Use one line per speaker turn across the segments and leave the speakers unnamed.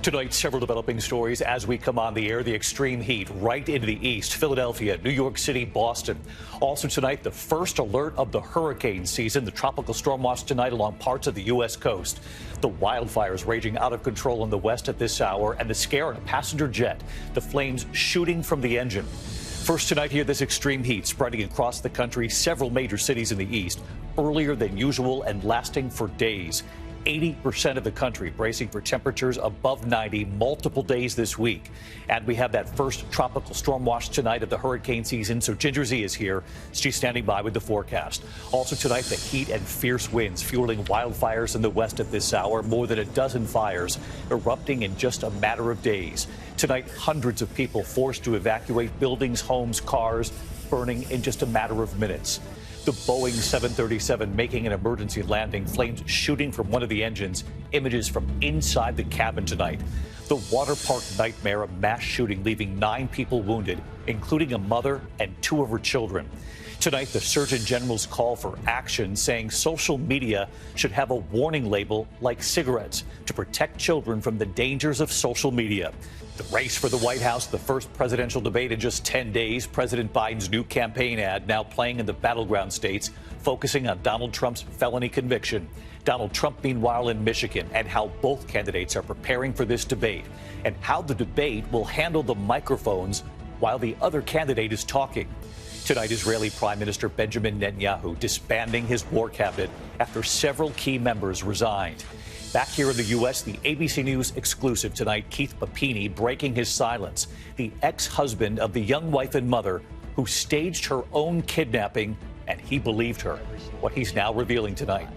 Tonight, several developing stories as we come on the air. The extreme heat right into the east, Philadelphia, New York City, Boston. Also tonight, the first alert of the hurricane season. The tropical storm watch tonight along parts of the U.S. coast. The wildfires raging out of control in the west at this hour, and the scare on a passenger jet. The flames shooting from the engine. First tonight here, this extreme heat spreading across the country, several major cities in the east, earlier than usual and lasting for days. 80% of the country bracing for temperatures above 90 multiple days this week. And we have that first tropical storm watch tonight of the hurricane season. So Ginger Z is here. She's standing by with the forecast. Also tonight, the heat and fierce winds fueling wildfires in the west at this hour. More than a dozen fires erupting in just a matter of days. Tonight, hundreds of people forced to evacuate buildings, homes, cars, burning in just a matter of minutes. The Boeing 737 making an emergency landing, flames shooting from one of the engines, images from inside the cabin tonight. The water park nightmare, a mass shooting leaving 9 people wounded, including a mother and 2 of her children. Tonight, the Surgeon General's call for action, saying social media should have a warning label like cigarettes to protect children from the dangers of social media. The race for the White House, the first presidential debate in just 10 days. President Biden's new campaign ad now playing in the battleground states, focusing on Donald Trump's felony conviction. Donald Trump, meanwhile, in Michigan, and how both candidates are preparing for this debate, and how the debate will handle the microphones while the other candidate is talking. Tonight, Israeli Prime Minister Benjamin Netanyahu disbanding his war cabinet after several key members resigned. Back here in the U.S., the ABC News exclusive tonight, Keith Papini breaking his silence, the ex-husband of the young wife and mother who staged her own kidnapping, and he believed her. What he's now revealing tonight.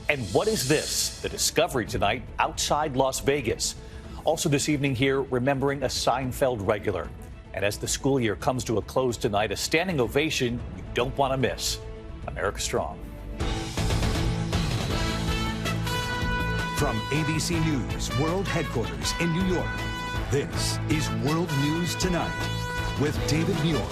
And what is this? The discovery tonight outside Las Vegas. Also this evening here, remembering a Seinfeld regular. And as the school year comes to a close tonight, a standing ovation you don't want to miss. America Strong.
From ABC News World Headquarters in New York, this is World News Tonight with David Muir.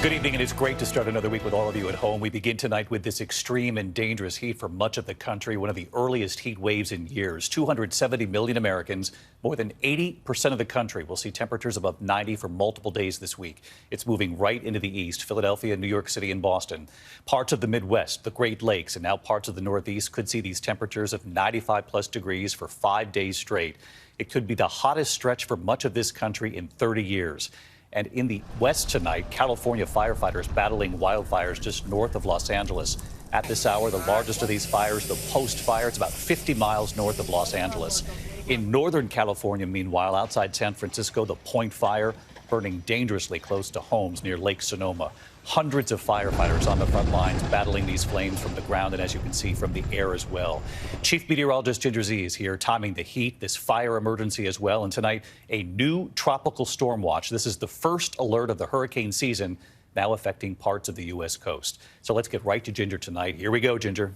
Good evening, and it's great to start another week with all of you at home. We begin tonight with this extreme and dangerous heat for much of the country, one of the earliest heat waves in years. 270 million Americans, more than 80% of the country, will see temperatures above 90 for multiple days this week. It's moving right into the east, Philadelphia, New York City, and Boston. Parts of the Midwest, the Great Lakes, and now parts of the Northeast could see these temperatures of 95-plus degrees for 5 days straight. It could be the hottest stretch for much of this country in 30 years. And in the west tonight, California firefighters battling wildfires just north of Los Angeles. At this hour, the largest of these fires, the Post Fire, it's about 50 miles north of Los Angeles. In Northern California, meanwhile, outside San Francisco, the Point Fire burning dangerously close to homes near Lake Sonoma. Hundreds of firefighters on the front lines battling these flames from the ground and, as you can see, from the air as well. Chief Meteorologist Ginger Z is here timing the heat, this fire emergency as well. And tonight, a new tropical storm watch. This is the first alert of the hurricane season, now affecting parts of the U.S. coast. So let's get right to Ginger tonight. Here we go, Ginger.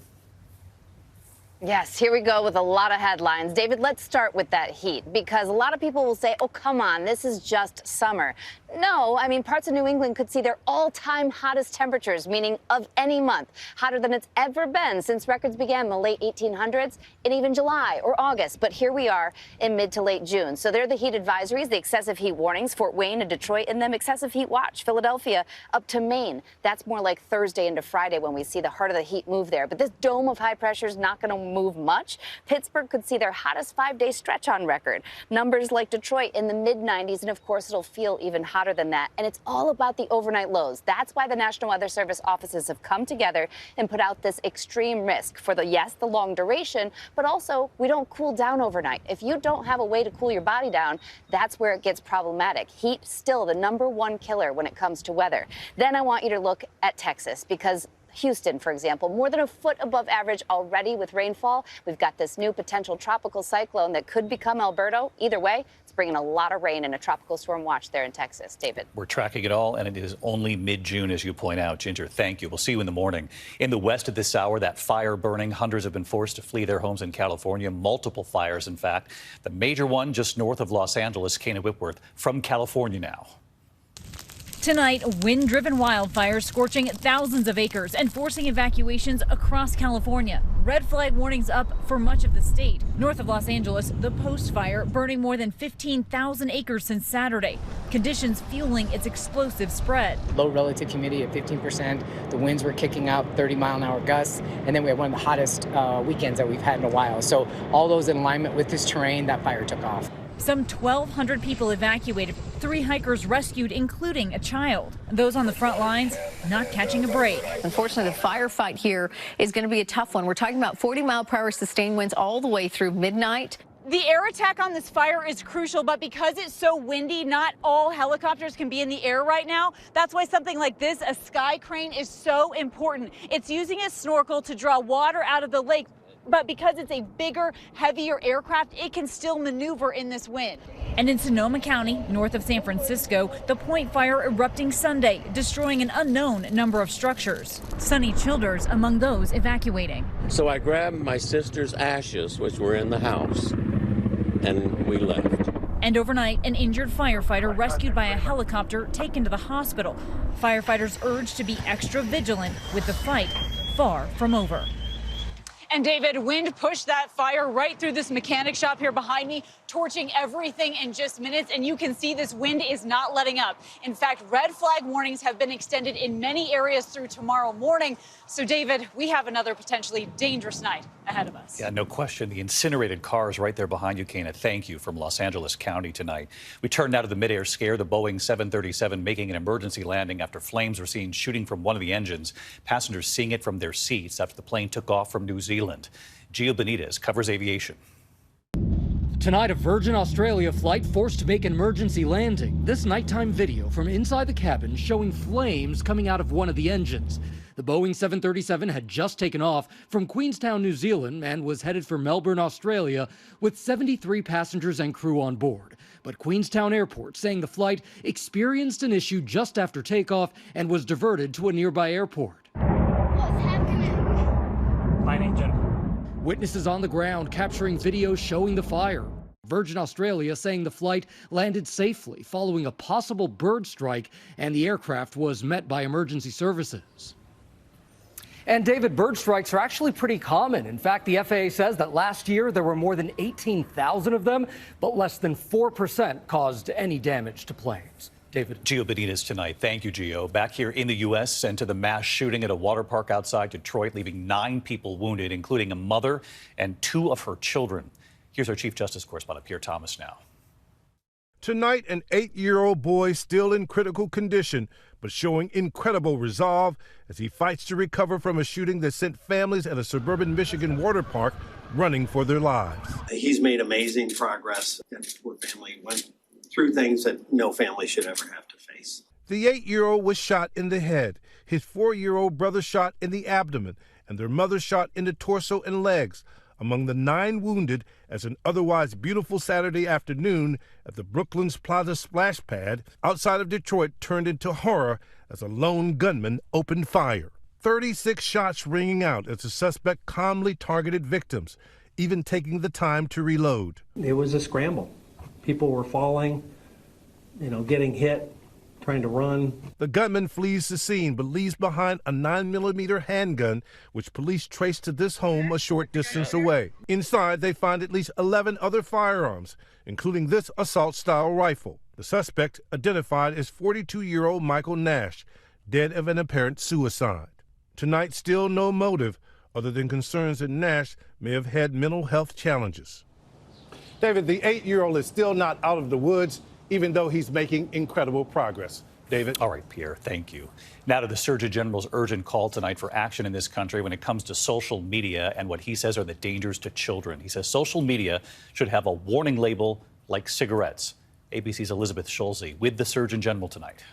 Yes, here we go with a lot of headlines. David, let's start with that heat, because a lot of people will say, oh, come on, this is just summer. No, I mean, parts of New England could see their all-time hottest temperatures, meaning of any month, hotter than it's ever been since records began in the late 1800s, in even July or August. But here we are in mid to late June. So there are the heat advisories, the excessive heat warnings, Fort Wayne and Detroit, and then excessive heat watch, Philadelphia up to Maine. That's more like Thursday into Friday when we see the heart of the heat move there. But this dome of high pressure is not going to move much. Pittsburgh could see their hottest 5-day stretch on record. Numbers like Detroit in the mid-90s, and of course it'll feel even hotter than that. And it's all about the overnight lows. That's why the National Weather Service offices have come together and put out this extreme risk for the long duration, but also we don't cool down overnight. If you don't have a way to cool your body down, that's where it gets problematic. Heat still the #1 killer when it comes to weather. Then I want you to look at Texas, because Houston, for example, more than a foot above average already with rainfall. We've got this new potential tropical cyclone that could become Alberto. Either way, it's bringing a lot of rain and a tropical storm watch there in Texas. David.
We're tracking it all, and it is only mid-June, as you point out. Ginger, thank you. We'll see you in the morning. In the west at this hour, that fire burning. Hundreds have been forced to flee their homes in California. Multiple fires, in fact. The major one just north of Los Angeles, Kane and Whitworth, from California now.
Tonight, wind-driven wildfires scorching thousands of acres and forcing evacuations across California. Red flag warnings up for much of the state. North of Los Angeles, the Post fire burning more than 15,000 acres since Saturday. Conditions fueling its explosive spread.
Low relative humidity at 15%. The winds were kicking up 30-mile-an-hour gusts. And then we had one of the hottest weekends that we've had in a while. So all those in alignment with this terrain, that fire took off.
Some 1,200 people evacuated, 3 hikers rescued, including a child. Those on the front lines not catching a break.
Unfortunately, the firefight here is going to be a tough one. We're talking about 40-mile-per-hour sustained winds all the way through midnight.
The air attack on this fire is crucial, but because it's so windy, not all helicopters can be in the air right now. That's why something like this, a sky crane, is so important. It's using a snorkel to draw water out of the lake. But because it's a bigger, heavier aircraft, it can still maneuver in this wind.
And in Sonoma County, north of San Francisco, the Point fire erupting Sunday, destroying an unknown number of structures. Sonny Childers among those evacuating.
So I grabbed my sister's ashes, which were in the house, and we left.
And overnight, an injured firefighter rescued by a helicopter taken to the hospital. Firefighters urged to be extra vigilant with the fight far from over.
And David, wind pushed that fire right through this mechanic shop here behind me, torching everything in just minutes. And you can see this wind is not letting up. In fact, red flag warnings have been extended in many areas through tomorrow morning. So, David, we have another potentially dangerous night ahead of us.
Yeah, no question. The incinerated cars right there behind you, Kana. Thank you, from Los Angeles County tonight. We turn now to the midair scare. The Boeing 737 making an emergency landing after flames were seen shooting from one of the engines. Passengers seeing it from their seats after the plane took off from New Zealand. Gio Benitez covers aviation.
Tonight, a Virgin Australia flight forced to make an emergency landing. This nighttime video from inside the cabin showing flames coming out of one of the engines. The Boeing 737 had just taken off from Queenstown, New Zealand, and was headed for Melbourne, Australia, with 73 passengers and crew on board. But Queenstown Airport saying the flight experienced an issue just after takeoff and was diverted to a nearby airport.
What's happening?
Fine, engine. Witnesses on the ground capturing video showing the fire. Virgin Australia saying the flight landed safely following a possible bird strike, and the aircraft was met by emergency services.
And David, bird strikes are actually pretty common. In fact, the FAA says that last year there were more than 18,000 of them, but less than 4% caused any damage to planes. David.
Gio Benitez tonight. Thank you, Gio. Back here in the U.S. and to the mass shooting at a water park outside Detroit, leaving 9 people wounded, including a mother and 2 of her children. Here's our Chief Justice correspondent, Pierre Thomas, now.
Tonight, an 8-year-old boy still in critical condition, but showing incredible resolve as he fights to recover from a shooting that sent families at a suburban Michigan water park running for their lives.
He's made amazing progress. That poor family went through things that no family should ever have to face.
The 8-year-old was shot in the head, his 4-year-old brother shot in the abdomen, and their mother shot in the torso and legs. Among the 9 wounded as an otherwise beautiful Saturday afternoon at the Brooklyn's Plaza splash pad outside of Detroit turned into horror as a lone gunman opened fire. 36 shots ringing out as the suspect calmly targeted victims, even taking the time to reload.
It was a scramble. People were falling, getting hit, trying to run.
The gunman flees the scene but leaves behind a 9mm handgun, which police traced to this home a short distance away. Inside, they find at least 11 other firearms, including this assault-style rifle. The suspect, identified as 42-year-old Michael Nash, dead of an apparent suicide. Tonight, still no motive other than concerns that Nash may have had mental health challenges.
David, the 8-year-old is still not out of the woods, even though he's making incredible progress. David?
All right, Pierre, thank you. Now to the Surgeon General's urgent call tonight for action in this country when it comes to social media and what he says are the dangers to children. He says social media should have a warning label like cigarettes. ABC's Elizabeth Schulze with the Surgeon General tonight.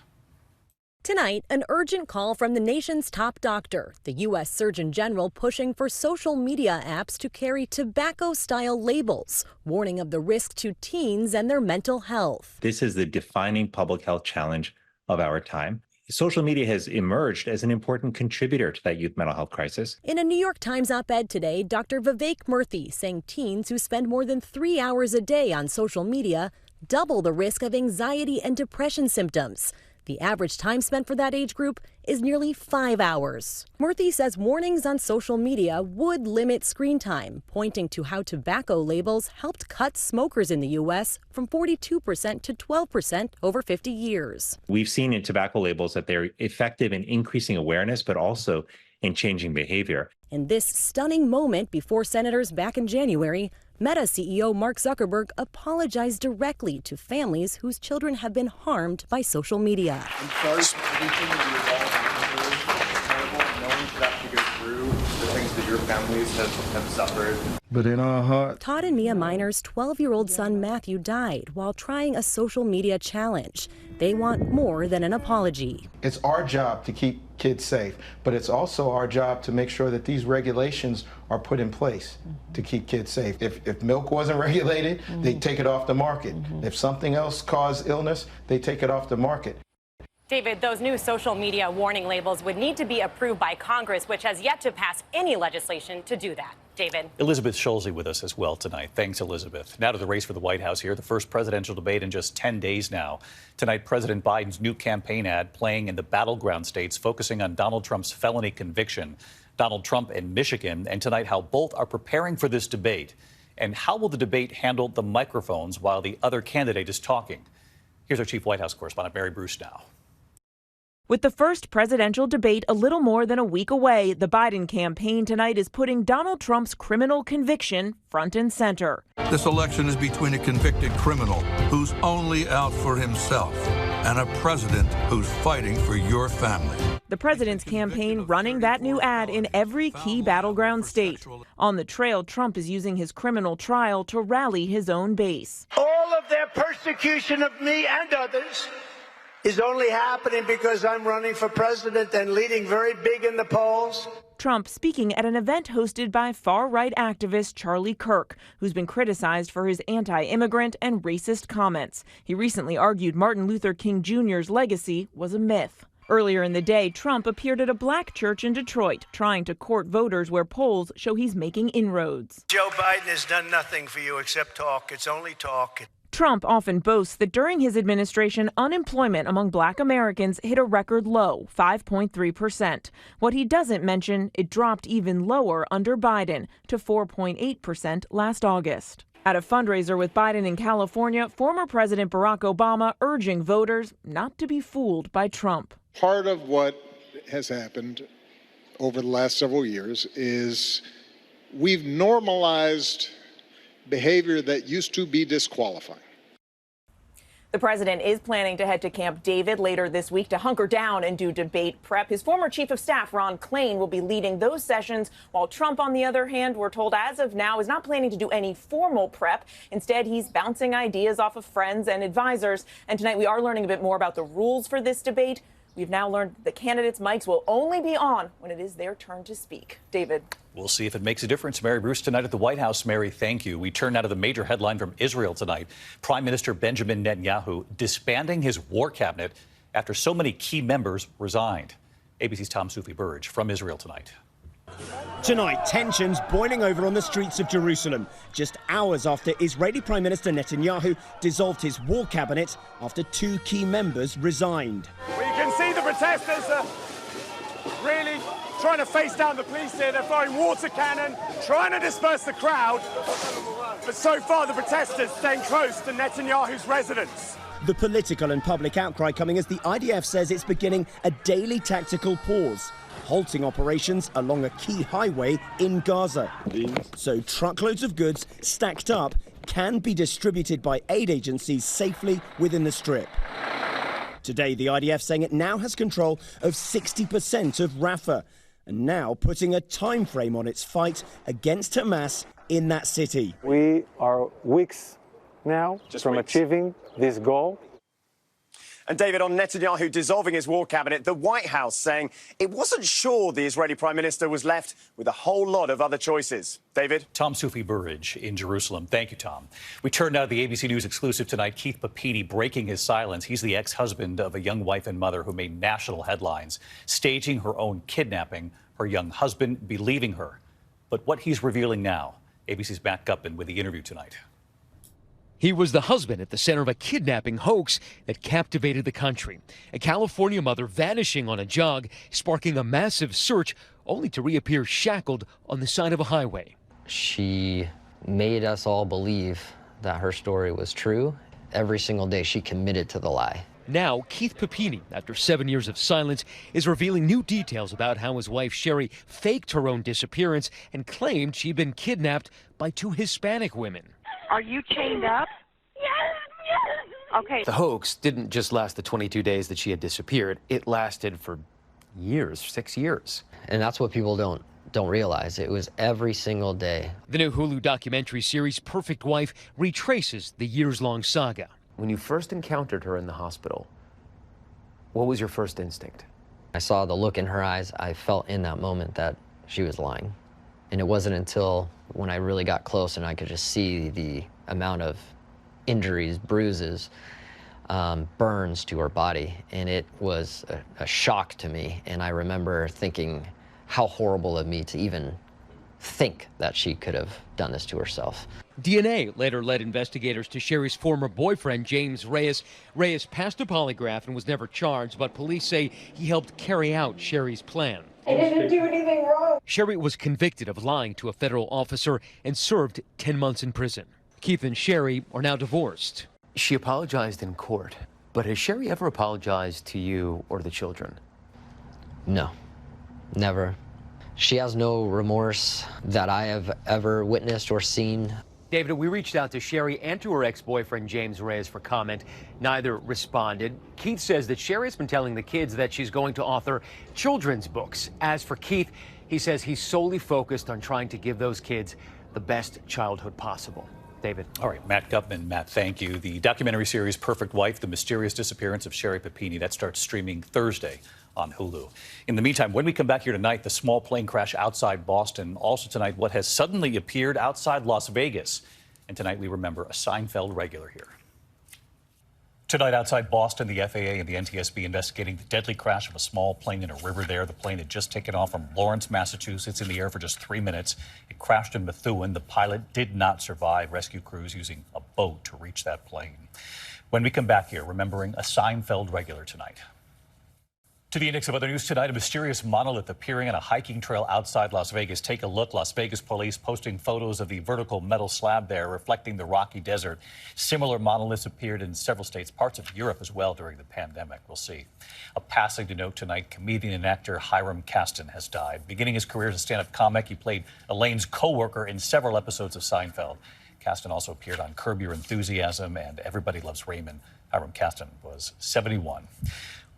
Tonight, an urgent call from the nation's top doctor, the U.S. Surgeon General, pushing for social media apps to carry tobacco-style labels, warning of the risk to teens and their mental health.
This is the defining public health challenge of our time. Social media has emerged as an important contributor to that youth mental health crisis.
In a New York Times op-ed today, Dr. Vivek Murthy saying teens who spend more than 3 hours a day on social media double the risk of anxiety and depression symptoms. The average time spent for that age group is nearly 5 hours. Murthy says warnings on social media would limit screen time, pointing to how tobacco labels helped cut smokers in the U.S. from 42% to 12% over 50 years.
We've seen in tobacco labels that they're effective in increasing awareness, but also in changing behavior.
In this stunning moment before senators back in January, Meta CEO Mark Zuckerberg apologized directly to families whose children have been harmed by social media.
I'm sorry for everything that you've all gone through. It's terrible knowing that you go through the things that your families have suffered.
But in our heart,
Todd and Mia Minor's 12-year-old son Matthew died while trying a social media challenge. They want more than an apology.
It's our job to keep kids safe, but it's also our job to make sure that these regulations are put in place to keep kids safe. If milk wasn't regulated, they'd take it off the market. If something else caused illness, they take it off the market.
David, those new social media warning labels would need to be approved by Congress, which has yet to pass any legislation to do that. David.
Elizabeth Schulze with us as well tonight. Thanks, Elizabeth. Now to the race for the White House here, the first presidential debate in just 10 days now. Tonight, President Biden's new campaign ad playing in the battleground states, focusing on Donald Trump's felony conviction, Donald Trump and Michigan, and tonight how both are preparing for this debate. And how will the debate handle the microphones while the other candidate is talking? Here's our chief White House correspondent, Mary Bruce now.
With the first presidential debate a little more than a week away, the Biden campaign tonight is putting Donald Trump's criminal conviction front and center.
This election is between a convicted criminal who's only out for himself and a president who's fighting for your family.
The president's campaign running that new ad in every key battleground state. On the trail, Trump is using his criminal trial to rally his own base.
All of their persecution of me and others is only happening because I'm running for president and leading very big in the polls.
Trump speaking at an event hosted by far-right activist Charlie Kirk, who's been criticized for his anti-immigrant and racist comments. He recently argued Martin Luther King Jr.'s legacy was a myth. Earlier in the day, Trump appeared at a black church in Detroit, trying to court voters where polls show he's making inroads.
Joe Biden has done nothing for you except talk. It's only talk.
Trump often boasts that during his administration, unemployment among black Americans hit a record low, 5.3%. What he doesn't mention, it dropped even lower under Biden to 4.8% last August. At a fundraiser with Biden in California, former President Barack Obama urging voters not to be fooled by Trump.
Part of what has happened over the last several years is we've normalized behavior that used to be disqualifying.
The president is planning to head to Camp David later this week to hunker down and do debate prep. His former chief of staff, Ron Klain, will be leading those sessions, while Trump, on the other hand, we're told as of now, is not planning to do any formal prep. Instead, he's bouncing ideas off of friends and advisors. And tonight we are learning a bit more about the rules for this debate. We've now learned the candidates' mics will only be on when it is their turn to speak. David.
We'll see if it makes a difference. Mary Bruce tonight at the White House. Mary, thank you. We turn now to the major headline from Israel tonight. Prime Minister Benjamin Netanyahu disbanding his war cabinet after so many key members resigned. ABC's Tom Soufi-Burge from Israel tonight.
Tonight, tensions boiling over on the streets of Jerusalem, just hours after Israeli Prime Minister Netanyahu dissolved his war cabinet after two key members resigned.
We can see the protesters really trying to face down the police here. They're throwing water cannon, trying to disperse the crowd. But so far, the protesters staying close to Netanyahu's residence.
The political and public outcry coming as the IDF says it's beginning a daily tactical pause, halting operations along a key highway in Gaza. So truckloads of goods stacked up can be distributed by aid agencies safely within the strip. Today, the IDF saying it now has control of 60% of Rafah, and now putting a time frame on its fight against Hamas in that city.
We are weeks now from achieving this goal.
And David, on Netanyahu dissolving his war cabinet, the White House saying it wasn't sure the Israeli Prime Minister was left with a whole lot of other choices. David?
Tom Soufi-Burge in Jerusalem. Thank you, Tom. We turn now to the ABC News exclusive tonight. Keith Papini breaking his silence. He's the ex-husband of a young wife and mother who made national headlines, staging her own kidnapping, her young husband believing her. But what he's revealing now, ABC's Matt Gutman with the interview tonight.
He was the husband at the center of a kidnapping hoax that captivated the country. A California mother vanishing on a jog, sparking a massive search, only to reappear shackled on the side of a highway.
She made us all believe that her story was true. Every single day she committed to the lie.
Now, Keith Papini, after 7 years of silence, is revealing new details about how his wife Sherry faked her own disappearance and claimed she'd been kidnapped by 2 Hispanic women.
Are you chained up? Yes. Okay.
The hoax didn't just last the 22 days that she had disappeared. It lasted for years, 6 years.
And that's what people don't realize. It was every single day.
The new Hulu documentary series Perfect Wife retraces the years-long saga.
When you first encountered her in the hospital, what was your first instinct?
I saw the look in her eyes. I felt in that moment that she was lying. And it wasn't until when I really got close and I could just see the amount of injuries, bruises, burns to her body. And it was a shock to me. And I remember thinking how horrible of me to even think that she could have done this to herself.
DNA later led investigators to Sherry's former boyfriend, James Reyes. Reyes passed a polygraph and was never charged, but police say he helped carry out Sherry's plan.
I didn't do anything wrong.
Sherry was convicted of lying to a federal officer and served 10 months in prison. Keith and Sherry are now divorced.
She apologized in court, but has Sherry ever apologized to you or the children?
No, never. She has no remorse that I have ever witnessed or seen.
David, we reached out to Sherry and to her ex-boyfriend, James Reyes, for comment. Neither responded. Keith says that Sherry has been telling the kids that she's going to author children's books. As for Keith, he says he's solely focused on trying to give those kids the best childhood possible. David.
All right, Matt Gutman. Matt, thank you. The documentary series Perfect Wife, The Mysterious Disappearance of Sherry Papini, that starts streaming Thursday on Hulu. In the meantime, when we come back here tonight, the small plane crash outside Boston. Also tonight, what has suddenly appeared outside Las Vegas. And tonight, we remember a Seinfeld regular here. Tonight outside Boston, the FAA and the NTSB investigating the deadly crash of a small plane in a river there. The plane had just taken off from Lawrence, Massachusetts, in the air for just 3 minutes. It crashed in Methuen. The pilot did not survive. Rescue crews using a boat to reach that plane. When we come back here, remembering a Seinfeld regular tonight. To the index of other news tonight, a mysterious monolith appearing on a hiking trail outside Las Vegas. Take a look. Las Vegas police posting photos of the vertical metal slab there reflecting the rocky desert. Similar monoliths appeared in several states, parts of Europe as well during the pandemic. We'll see. A passing to note tonight, comedian and actor Hiram Caston has died. Beginning his career as a stand-up comic, he played Elaine's co-worker in several episodes of Seinfeld. Caston also appeared on Curb Your Enthusiasm and Everybody Loves Raymond. Hiram Caston was 71.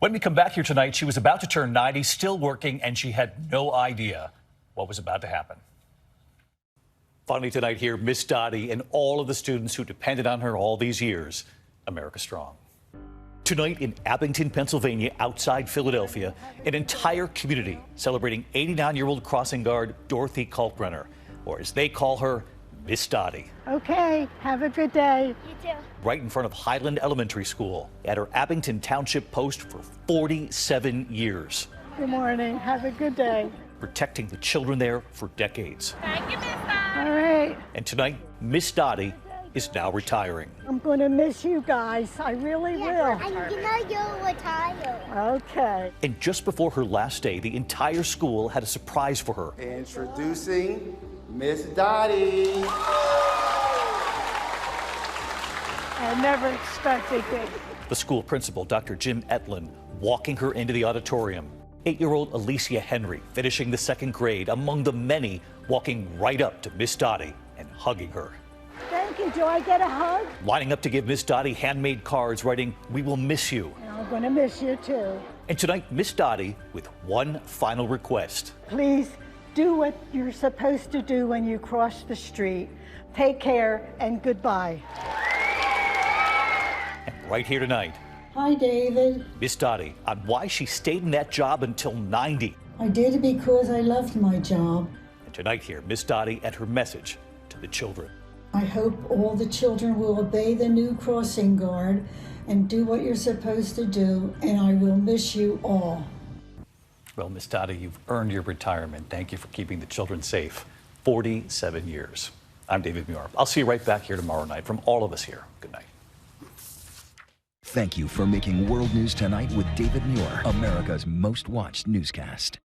When we come back here tonight, she was about to turn 90, still working, and she had no idea what was about to happen. Finally tonight here, Miss Dottie and all of the students who depended on her all these years. America Strong. Tonight in Abington, Pennsylvania, outside Philadelphia, an entire community celebrating 89-year-old crossing guard Dorothy Kalkbrenner, or as they call her, Miss Dottie.
Okay, have a good day.
You too.
Right in front of Highland Elementary School at her Abington Township post for 47 years.
Good morning, have a good day.
Protecting the children there for decades.
Thank you, Miss Dottie.
All right.
And tonight, Miss Dottie is now retiring.
I'm going to miss you guys. I really will.
And you know you'll retire.
Okay.
And just before her last day, the entire school had a surprise for her.
Introducing Miss Dottie.
I never expected it.
The school principal, Dr. Jim Etlin, walking her into the auditorium. 8-year-old Alicia Henry, finishing the 2nd grade, among the many walking right up to Miss Dottie and hugging her.
Thank you. Do I get a hug?
Lining up to give Miss Dottie handmade cards, writing, "We will miss you."
I'm going to miss you too.
And tonight, Miss Dottie with one final request.
Please do what you're supposed to do when you cross the street. Take care and goodbye.
And right here tonight,
Hi, David.
Miss Dottie on why she stayed in that job until 90.
I did it because I loved my job.
And tonight here, Miss Dottie and her message to the children.
I hope all the children will obey the new crossing guard and do what you're supposed to do, and I will miss you all.
Well, Miss Dottie, you've earned your retirement. Thank you for keeping the children safe. 47 years. I'm David Muir. I'll see you right back here tomorrow night. From all of us here, good night.
Thank you for making World News Tonight with David Muir America's most watched newscast.